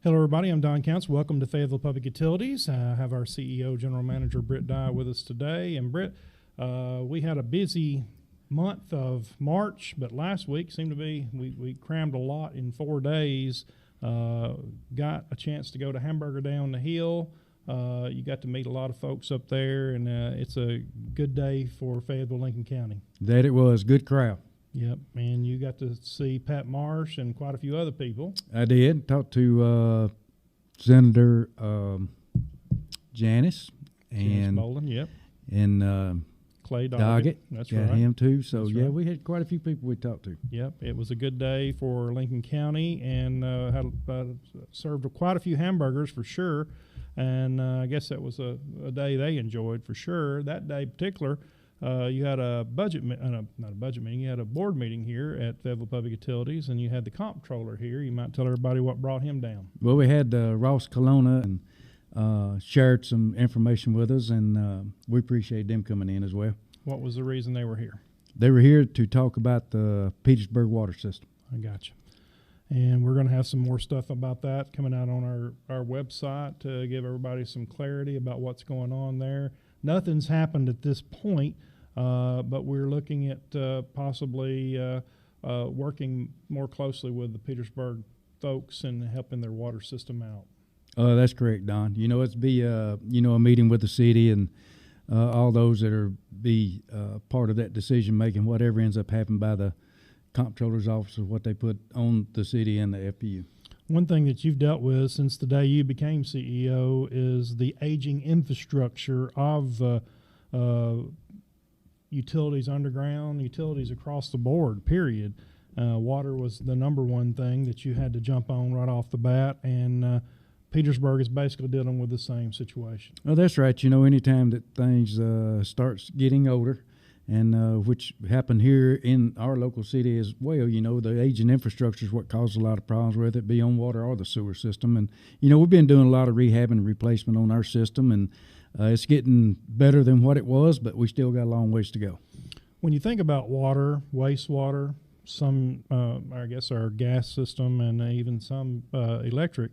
Hello, everybody. I'm Don Counts. Welcome to Fayetteville Public Utilities. I have our CEO, General Manager Britt Dye, with us today. And Britt, we had a busy month of March, but last week seemed to be, we crammed a lot in 4 days. Got a chance to go to Hamburger Down the Hill. You got to meet a lot of folks up there, and it's a good day for Fayetteville, Lincoln County. That it was. Good crowd. Yep, and you got to see Pat Marsh and quite a few other people. I did. Talked to Senator Janice and Bolden, yep. And Clay Doggett. That's got right. him too. So, That's yeah, right. we had quite a few people we talked to. Yep, it was a good day for Lincoln County, and had served quite a few hamburgers for sure. And I guess that was a day they enjoyed for sure. That day in particular, you had a budget, not a budget meeting, you had a board meeting here at Fayetteville Public Utilities, and you had the comptroller here. You might tell everybody what brought him down. Well, we had Ross Colonna and shared some information with us, and we appreciate them coming in as well. What was the reason they were here? They were here to talk about the Petersburg water system. I got you. And we're going to have some more stuff about that coming out on our website to give everybody some clarity about what's going on there. Nothing's happened at this point, but we're looking at possibly working more closely with the Petersburg folks and helping their water system out. That's correct, Don. You know, it's be a meeting with the city and all those that are part of that decision making, whatever ends up happening by the comptroller's office, of what they put on the city and the FPU. One thing that you've dealt with since the day you became CEO is the aging infrastructure of utilities underground, utilities across the board, period. Water was the number one thing that you had to jump on right off the bat, and Petersburg is basically dealing with the same situation. Oh, that's right. You know, anytime that things starts getting older, and which happened here in our local city as well, you know, the aging infrastructure is what causes a lot of problems, whether it be on water or the sewer system. And, you know, we've been doing a lot of rehab and replacement on our system, and it's getting better than what it was, but we still got a long ways to go. When you think about water, wastewater, some, I guess our gas system, and even some electric,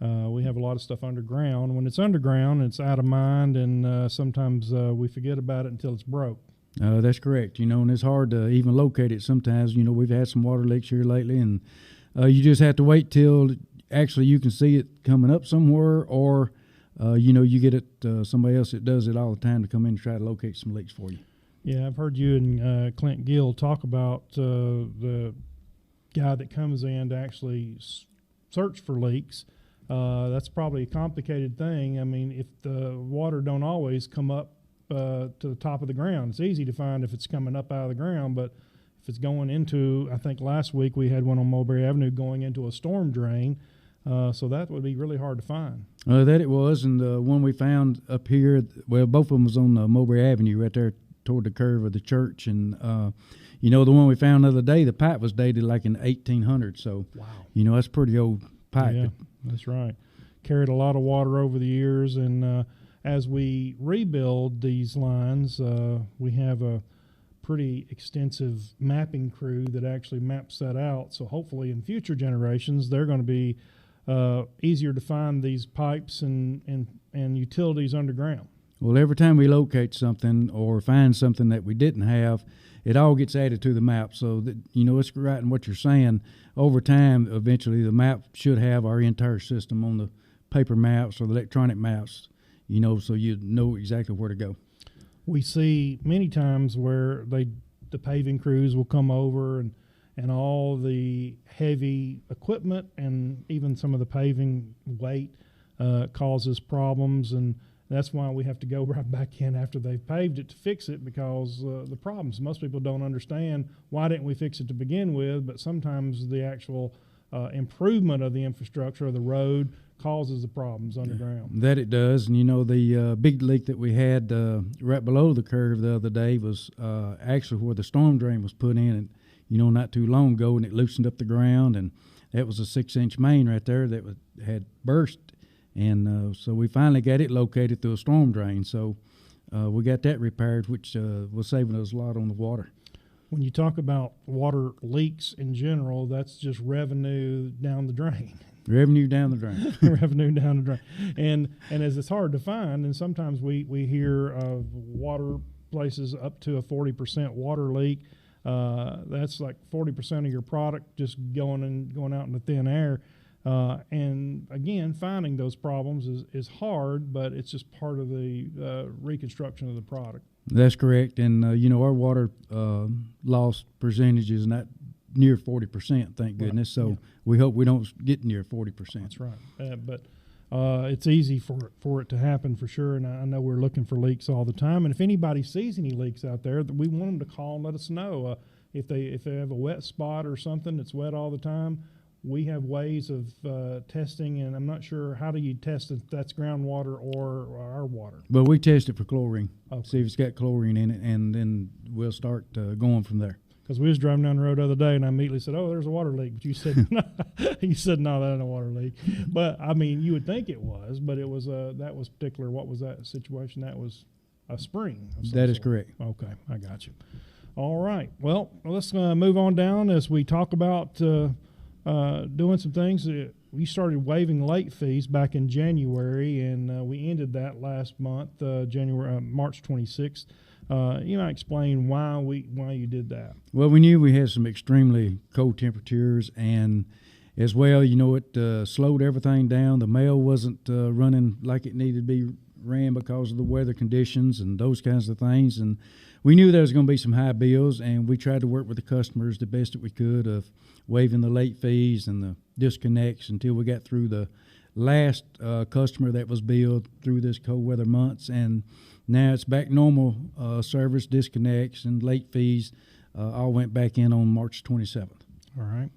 we have a lot of stuff underground. When it's underground, it's out of mind, and sometimes we forget about it until it's broke. That's correct. You know, and it's hard to even locate it sometimes. You know, we've had some water leaks here lately, and you just have to wait till actually you can see it coming up somewhere, or, you know, you get it somebody else that does it all the time to come in and try to locate some leaks for you. Yeah, I've heard you and Clint Gill talk about the guy that comes in to actually search for leaks. That's probably a complicated thing. I mean, if the water don't always come up to the top of the ground, it's easy to find if it's coming up out of the ground, but if it's going into, I think last week we had one on Mulberry Avenue going into a storm drain, so that would be really hard to find. That it was, and the one we found up here, well, both of them was on Mulberry Avenue right there toward the curve of the church, and you know, the one we found the other day, the pipe was dated like in 1800, so wow. You know, that's a pretty old pipe. Yeah, that's right. Carried a lot of water over the years, and as we rebuild these lines, we have a pretty extensive mapping crew that actually maps that out. So hopefully in future generations, they're going to be easier to find these pipes and utilities underground. Well, every time we locate something or find something that we didn't have, it all gets added to the map. So that, you know, it's right in what you're saying. Over time, eventually the map should have our entire system on the paper maps or the electronic maps, you know, so you know exactly where to go. We see many times where the paving crews will come over and all the heavy equipment and even some of the paving weight causes problems, and that's why we have to go right back in after they've paved it to fix it, because the problems. Most people don't understand why didn't we fix it to begin with, but sometimes the actual improvement of the infrastructure of the road causes the problems underground. That it does, and you know, the big leak that we had right below the curve the other day was actually where the storm drain was put in, and you know, not too long ago, and it loosened up the ground, and that was a 6-inch main right there that had burst, and so we finally got it located through a storm drain. So we got that repaired, which was saving us a lot on the water. When you talk about water leaks in general, that's just revenue down the drain. Revenue down the drain. Revenue down the drain. And as it's hard to find, and sometimes we hear of water places up to a 40% water leak. That's like 40% of your product just going out in the thin air. And again, finding those problems is hard, but it's just part of the reconstruction of the product. That's correct. And, our water loss percentage is not near 40%, thank goodness. So we hope we don't get near 40%. That's right. But it's easy for it to happen for sure. And I know we're looking for leaks all the time. And if anybody sees any leaks out there, we want them to call and let us know. If they have a wet spot or something that's wet all the time, we have ways of testing, and I'm not sure, how do you test if that's groundwater or our water? But we test it for chlorine, Okay. see if it's got chlorine in it, and then we'll start going from there. Because we was driving down the road the other day, and I immediately said, "Oh, there's a water leak." But you said, "You said no, that ain't a water leak." But I mean, you would think it was, but it was that was particular. What was that situation? That was a spring. That is correct. Okay, I got you. All right. Well, let's move on down as we talk about doing some things. We started waiving late fees back in January, and we ended that last month, March 26th. You might explain why you did that. Well, we knew we had some extremely cold temperatures, and as well, it slowed everything down. The mail wasn't running like it needed to be ran because of the weather conditions and those kinds of things. And we knew there was going to be some high bills, and we tried to work with the customers the best that we could of waiving the late fees and the disconnects until we got through the last customer that was billed through this cold weather months. And now it's back normal service, disconnects, and late fees all went back in on March 27th. All right.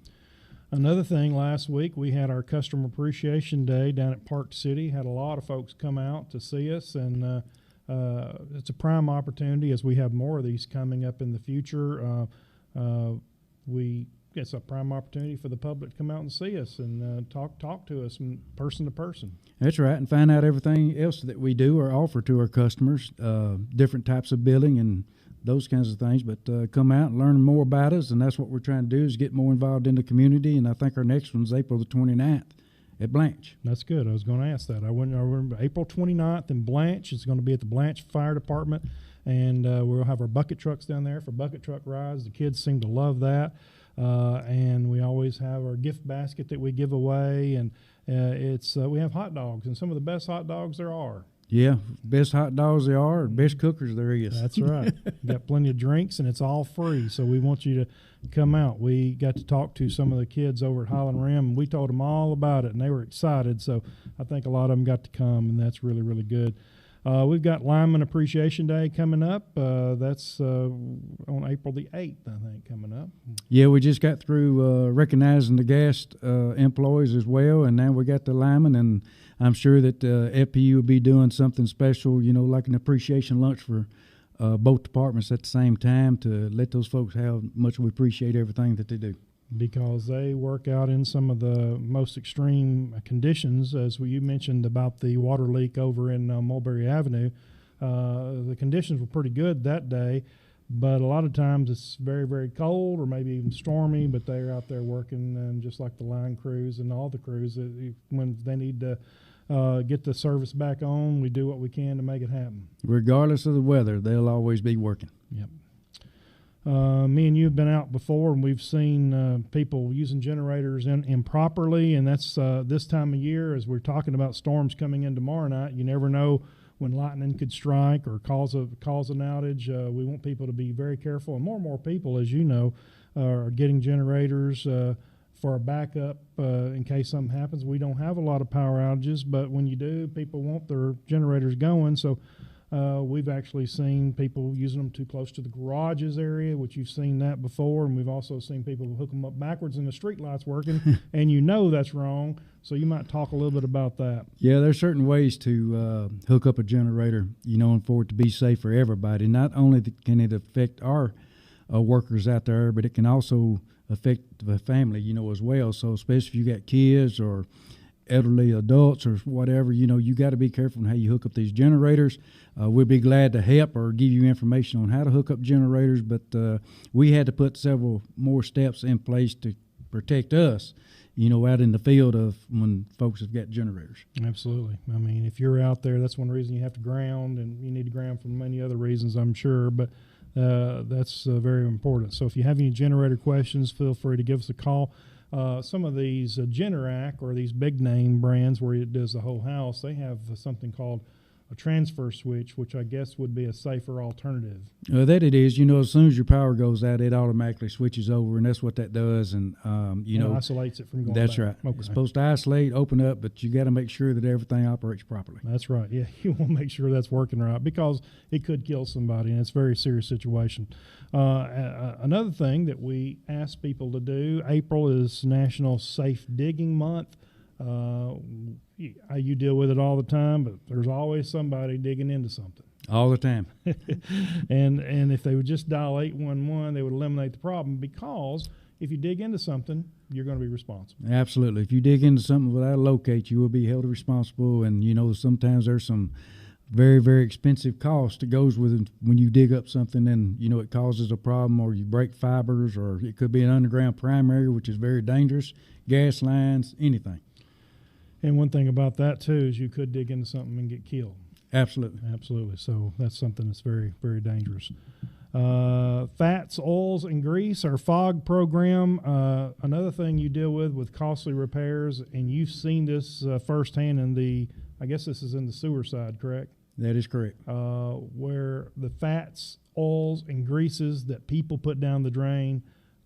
Another thing, last week we had our Customer Appreciation Day down at Park City. Had a lot of folks come out to see us, and it's a prime opportunity as we have more of these coming up in the future. It's a prime opportunity for the public to come out and see us and talk to us person to person. That's right, and find out everything else that we do or offer to our customers, different types of billing and those kinds of things. But come out and learn more about us, and that's what we're trying to do, is get more involved in the community. And I think our next one's April the 29th at Blanche. That's good. I was going to ask that. I remember April 29th in Blanche. It's going to be at the Blanche Fire Department, and we'll have our bucket trucks down there for bucket truck rides. The kids seem to love that. And we always have our gift basket that we give away, and we have hot dogs, and some of the best hot dogs there are. Yeah, best hot dogs there are, best cookers there is. That's right. Got plenty of drinks, and it's all free, so we want you to come out. We got to talk to some of the kids over at Highland Rim, and we told them all about it, and they were excited, so I think a lot of them got to come, and that's really, really good. We've got Lineman Appreciation Day coming up. That's on April the 8th, I think, coming up. Yeah, we just got through recognizing the guest employees as well, and now we got the linemen, and I'm sure that FPU will be doing something special, like an appreciation lunch for both departments at the same time to let those folks know how much we appreciate everything that they do. Because they work out in some of the most extreme conditions, as you mentioned about the water leak over in Mulberry Avenue. The conditions were pretty good that day, but a lot of times it's very, very cold or maybe even stormy, but they're out there working, and just like the line crews and all the crews, when they need to get the service back on, we do what we can to make it happen. Regardless of the weather, they'll always be working. Yep. Me and you have been out before, and we've seen people using generators improperly, and that's this time of year, as we're talking about storms coming in tomorrow night. You never know when lightning could strike or cause an outage. We want people to be very careful, and more people, as you know, are getting generators for a backup in case something happens. We don't have a lot of power outages, but when you do, people want their generators going, so we've actually seen people using them too close to the garages area, which you've seen that before, and we've also seen people hook them up backwards and the street lights working, and that's wrong. So you might talk a little bit about that. Yeah, there's certain ways to hook up a generator, and for it to be safe for everybody. Not only can it affect our workers out there, but it can also affect the family, as well. So especially if you got kids or elderly adults or whatever, you got to be careful on how you hook up these generators. We'd be glad to help or give you information on how to hook up generators, but we had to put several more steps in place to protect us out in the field of when folks have got generators. Absolutely. I mean, if you're out there, that's one reason you have to ground, and you need to ground for many other reasons, I'm sure, but that's very important. So if you have any generator questions, feel free to give us a call. Some of these Generac or these big name brands where it does the whole house, they have something called a transfer switch, which I guess would be a safer alternative. That it is. As soon as your power goes out, it automatically switches over, and that's what that does. And, isolates it from going That's back. right. Okay. It's supposed to isolate, open up, but you got to make sure that everything operates properly. That's right. Yeah, you want to make sure that's working right because it could kill somebody, and it's a very serious situation. Another thing that we ask people to do, April is National Safe Digging Month. You deal with it all the time, but there's always somebody digging into something. All the time. and if they would just dial 811, they would eliminate the problem, because if you dig into something, you're going to be responsible. Absolutely. If you dig into something without a locate, you will be held responsible. And, sometimes there's some very, very expensive cost that goes with it when you dig up something and, it causes a problem, or you break fibers, or it could be an underground primary, which is very dangerous, gas lines, anything. And one thing about that, too, is you could dig into something and get killed. Absolutely. Absolutely. So that's something that's very, very dangerous. Fats, oils, and grease, our FOG program. Another thing you deal with costly repairs, and you've seen this firsthand I guess this is in the sewer side, correct? That is correct. Where the fats, oils, and greases that people put down the drain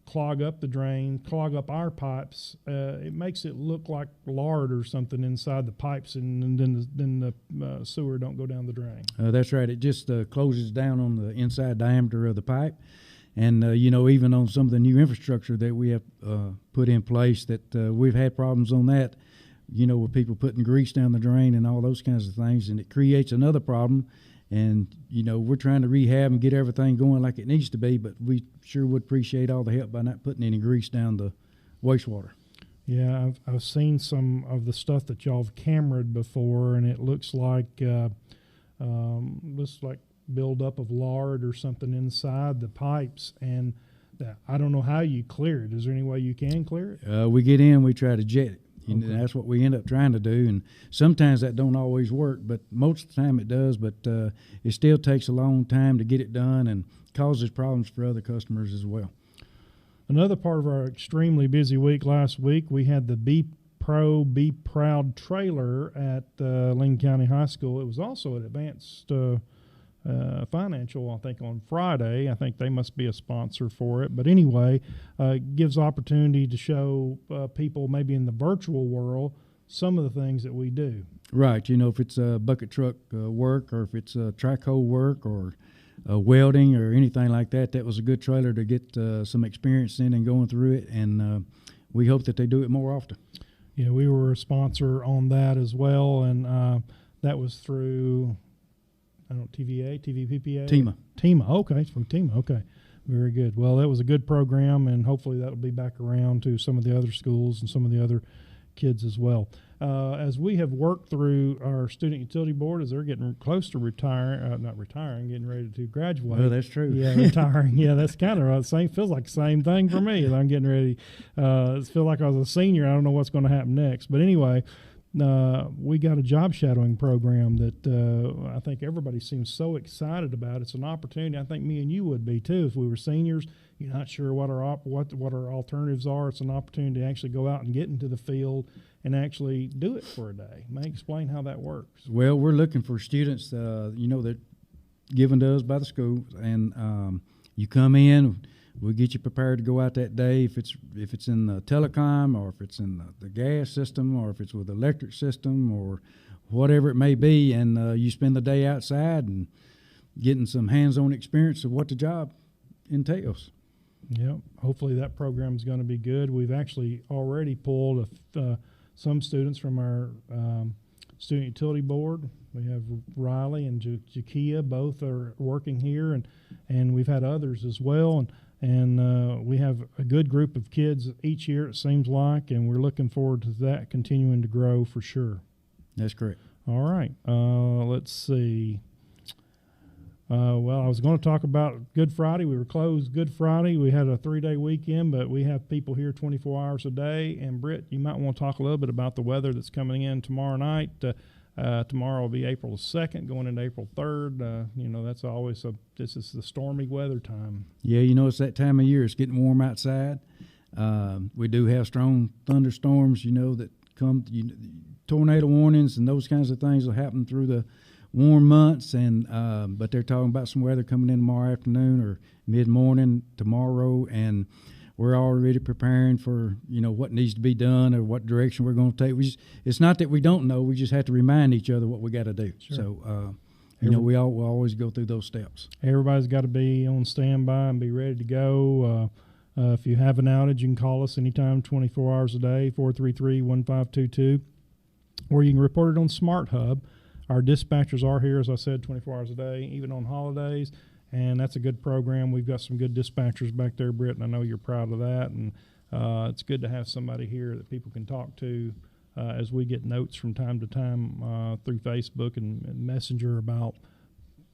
clog up the drain, clog up our pipes. It makes it look like lard or something inside the pipes, and then the sewer don't go down the drain. That's right. It just closes down on the inside diameter of the pipe. And, even on some of the new infrastructure that we have put in place, that we've had problems on that, with people putting grease down the drain and all those kinds of things. And it creates another problem. And, we're trying to rehab and get everything going like it needs to be, but we sure would appreciate all the help by not putting any grease down the wastewater. Yeah, I've seen some of the stuff that y'all have cameraed before, and it looks like buildup of lard or something inside the pipes. And I don't know how you clear it. Is there any way you can clear it? We get in, we try to jet it. Okay. That's what we end up trying to do, and sometimes that don't always work, but most of the time it does. But it still takes a long time to get it done, and causes problems for other customers as well. Another part of our extremely busy week last week, we had the Be Proud trailer at Lincoln County High School. It was also an advanced financial, I think, on Friday. I think they must be a sponsor for it. But anyway, it gives opportunity to show people maybe in the virtual world some of the things that we do. Right. If it's a bucket truck work, or if it's a track-hole work, or welding, or anything like that, that was a good trailer to get some experience in and going through it. And we hope that they do it more often. Yeah, we were a sponsor on that as well. And that was through... TVA, TVPPA? TEMA, okay, it's from TEMA, okay. Very good. Well, that was a good program, and hopefully that'll be back around to some of the other schools and some of the other kids as well. As we have worked through our student utility board, as they're getting close to getting ready to graduate. Oh, that's true. Yeah, retiring. Yeah, that's kind of the same, feels like the same thing for me as I'm getting ready. It feels like I was a senior. I don't know what's going to happen next. But anyway, we got a job shadowing program that I think everybody seems so excited about. It's an opportunity. I think me and you would be too if we were seniors. You're not sure what our alternatives are. It's an opportunity to actually go out and get into the field and actually do it for a day. May explain how that works. Well, we're looking for students, that given to us by the school, and you come in. We'll get you prepared to go out that day, if it's in the telecom, or if it's in the gas system, or if it's with the electric system, or whatever it may be, and you spend the day outside and getting some hands-on experience of what the job entails. Yeah, hopefully that program is going to be good. We've actually already pulled some students from our student utility board. We have Riley and Jakia, both are working here, and we've had others as well. And we have a good group of kids each year, it seems like, and we're looking forward to that continuing to grow for sure. That's correct. All right. Let's see. Well, I was going to talk about Good Friday. We were closed Good Friday. We had a 3-day weekend, but we have people here 24 hours a day. And Britt, you might want to talk a little bit about the weather that's coming in tomorrow night. Tomorrow will be April the 2nd, going into April 3rd. That's always this is the stormy weather time. Yeah, it's that time of year. It's getting warm outside. We do have strong thunderstorms, that come, tornado warnings and those kinds of things will happen through the warm months, and but they're talking about some weather coming in tomorrow afternoon or mid-morning tomorrow, and we're already preparing for what needs to be done or what direction we're going to take. It's not that we don't know; we just have to remind each other what we got to do. Sure. So we'll always go through those steps. Everybody's got to be on standby and be ready to go. If you have an outage, you can call us anytime, 24 hours a day, 433-1522, or you can report it on Smart Hub. Our dispatchers are here, as I said, 24 hours a day, even on holidays, and that's a good program. We've got some good dispatchers back there, Britt, and I know you're proud of that, and it's good to have somebody here that people can talk to as we get notes from time to time through Facebook and Messenger about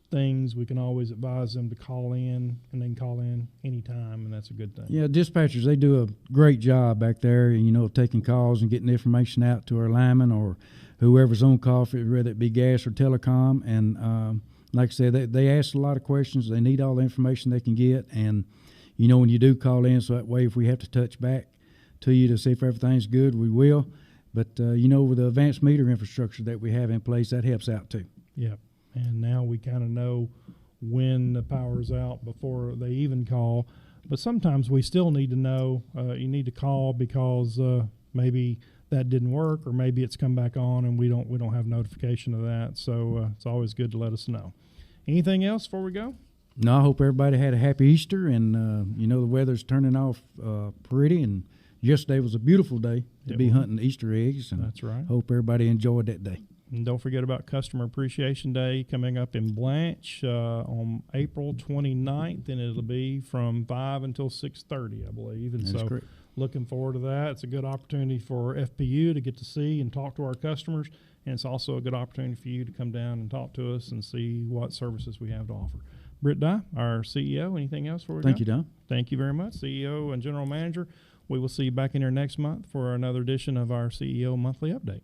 things. We can always advise them to call in, and they can call in anytime, and that's a good thing. Yeah, dispatchers, they do a great job back there, taking calls and getting information out to our linemen or whoever's on call, whether it be gas or telecom. And like I said, they ask a lot of questions. They need all the information they can get. And, when you do call in, so that way if we have to touch back to you to see if everything's good, we will. But, with the advanced meter infrastructure that we have in place, that helps out too. Yeah. And now we kind of know when the power's out before they even call. But sometimes we still need to know. You need to call because maybe that didn't work, or maybe it's come back on and we don't have notification of that. So it's always good to let us know. Anything else before we go? No, I hope everybody had a happy Easter, and the weather's turning off pretty. And yesterday was a beautiful day to be hunting Easter eggs. And that's right. Hope everybody enjoyed that day. And don't forget about Customer Appreciation Day coming up in Blanche on April 29th, and it'll be from 5 until 6:30, I believe. And That's so correct. Looking forward to that. It's a good opportunity for FPU to get to see and talk to our customers, and it's also a good opportunity for you to come down and talk to us and see what services we have to offer. Britt Dye, our CEO, anything else for you? Thank you, Don. Thank you very much, CEO and General Manager. We will see you back in here next month for another edition of our CEO Monthly Update.